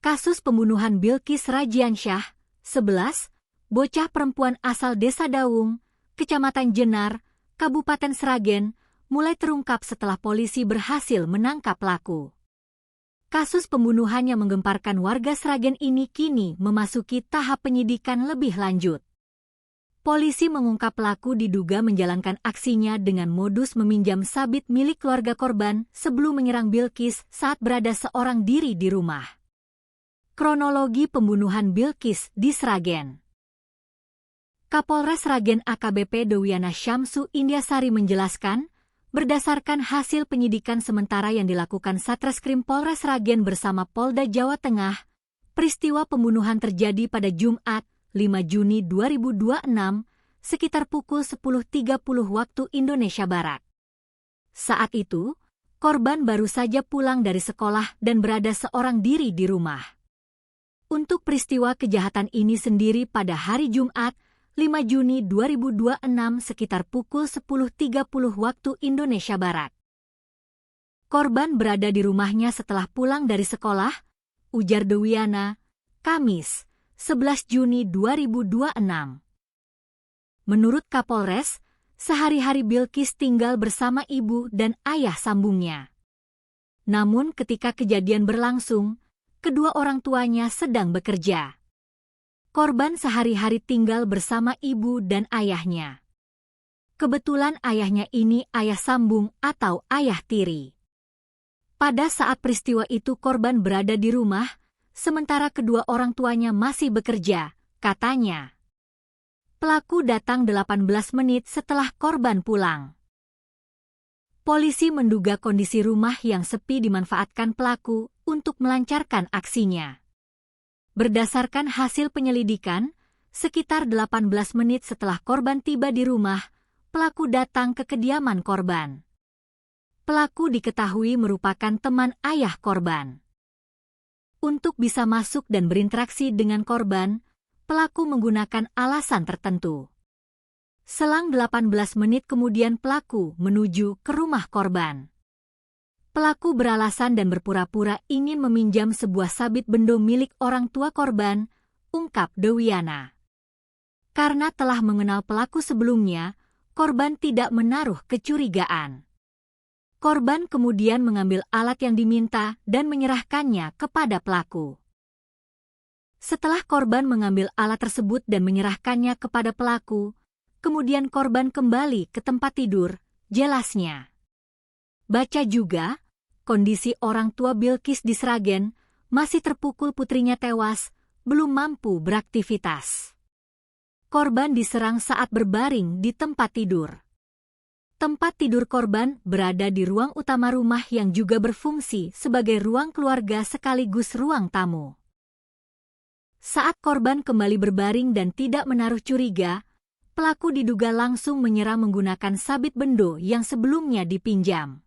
Kasus pembunuhan Bilqis Rajyansyah, 11, bocah perempuan asal Desa Dawung, Kecamatan Jenar, Kabupaten Sragen, mulai terungkap setelah polisi berhasil menangkap pelaku. Kasus pembunuhan yang menggemparkan warga Sragen ini kini memasuki tahap penyidikan lebih lanjut. Polisi mengungkap pelaku diduga menjalankan aksinya dengan modus meminjam sabit milik keluarga korban sebelum menyerang Bilqis saat berada seorang diri di rumah. Kronologi pembunuhan Bilqis di Sragen. Kapolres Sragen AKBP Dewiana Syamsu Indiasari menjelaskan, berdasarkan hasil penyidikan sementara yang dilakukan Satreskrim Polres Sragen bersama Polda Jawa Tengah, peristiwa pembunuhan terjadi pada Jumat, 5 Juni 2026, sekitar pukul 10.30 waktu Indonesia Barat. Saat itu, korban baru saja pulang dari sekolah dan berada seorang diri di rumah. Untuk peristiwa kejahatan ini sendiri pada hari Jumat, 5 Juni 2026 sekitar pukul 10.30 waktu Indonesia Barat. Korban berada di rumahnya setelah pulang dari sekolah, ujar Dewiana, Kamis, 11 Juni 2026. Menurut Kapolres, sehari-hari Bilqis tinggal bersama ibu dan ayah sambungnya. Namun ketika kejadian berlangsung, kedua orang tuanya sedang bekerja. Korban sehari-hari tinggal bersama ibu dan ayahnya. Kebetulan ayahnya ini ayah sambung atau ayah tiri. Pada saat peristiwa itu korban berada di rumah, sementara kedua orang tuanya masih bekerja, katanya. Pelaku datang 18 menit setelah korban pulang. Polisi menduga kondisi rumah yang sepi dimanfaatkan pelaku untuk melancarkan aksinya. Berdasarkan hasil penyelidikan, sekitar 18 menit setelah korban tiba di rumah, pelaku datang ke kediaman korban. Pelaku diketahui merupakan teman ayah korban. Untuk bisa masuk dan berinteraksi dengan korban, pelaku menggunakan alasan tertentu. Selang 18 menit kemudian pelaku menuju ke rumah korban. Pelaku beralasan dan berpura-pura ingin meminjam sebuah sabit bendo milik orang tua korban, ungkap Dewiana. Karena telah mengenal pelaku sebelumnya, korban tidak menaruh kecurigaan. Korban kemudian mengambil alat yang diminta dan menyerahkannya kepada pelaku. Setelah korban mengambil alat tersebut dan menyerahkannya kepada pelaku, kemudian korban kembali ke tempat tidur, jelasnya. Baca juga, kondisi orang tua Bilqis di Sragen masih terpukul putrinya tewas, belum mampu beraktivitas. Korban diserang saat berbaring di tempat tidur. Tempat tidur korban berada di ruang utama rumah yang juga berfungsi sebagai ruang keluarga sekaligus ruang tamu. Saat korban kembali berbaring dan tidak menaruh curiga, pelaku diduga langsung menyerang menggunakan sabit bendo yang sebelumnya dipinjam.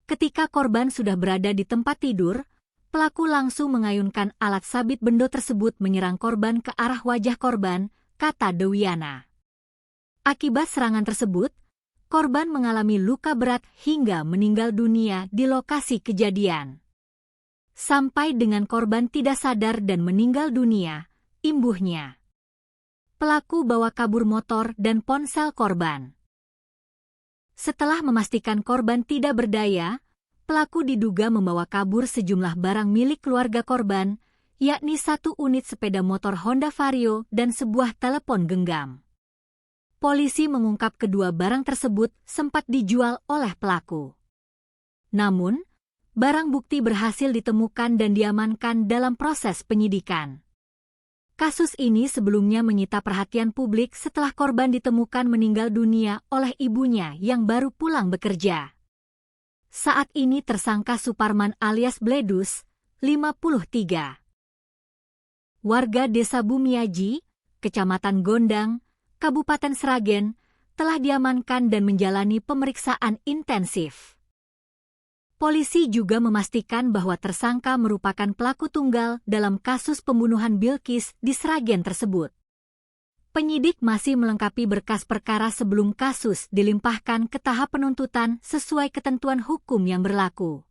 Ketika korban sudah berada di tempat tidur, pelaku langsung mengayunkan alat sabit bendo tersebut menyerang korban ke arah wajah korban, kata Dewiana. Akibat serangan tersebut, korban mengalami luka berat hingga meninggal dunia di lokasi kejadian. Sampai dengan korban tidak sadar dan meninggal dunia, imbuhnya. Pelaku bawa kabur motor dan ponsel korban. Setelah memastikan korban tidak berdaya, pelaku diduga membawa kabur sejumlah barang milik keluarga korban, yakni 1 unit sepeda motor Honda Vario dan sebuah telepon genggam. Polisi mengungkap kedua barang tersebut sempat dijual oleh pelaku. Namun, barang bukti berhasil ditemukan dan diamankan dalam proses penyidikan. Kasus ini sebelumnya menyita perhatian publik setelah korban ditemukan meninggal dunia oleh ibunya yang baru pulang bekerja. Saat ini tersangka Suparman alias Bledus, 53. Warga Desa Bumiaji, Kecamatan Gondang, Kabupaten Sragen, telah diamankan dan menjalani pemeriksaan intensif. Polisi juga memastikan bahwa tersangka merupakan pelaku tunggal dalam kasus pembunuhan Bilqis di Sragen tersebut. Penyidik masih melengkapi berkas perkara sebelum kasus dilimpahkan ke tahap penuntutan sesuai ketentuan hukum yang berlaku.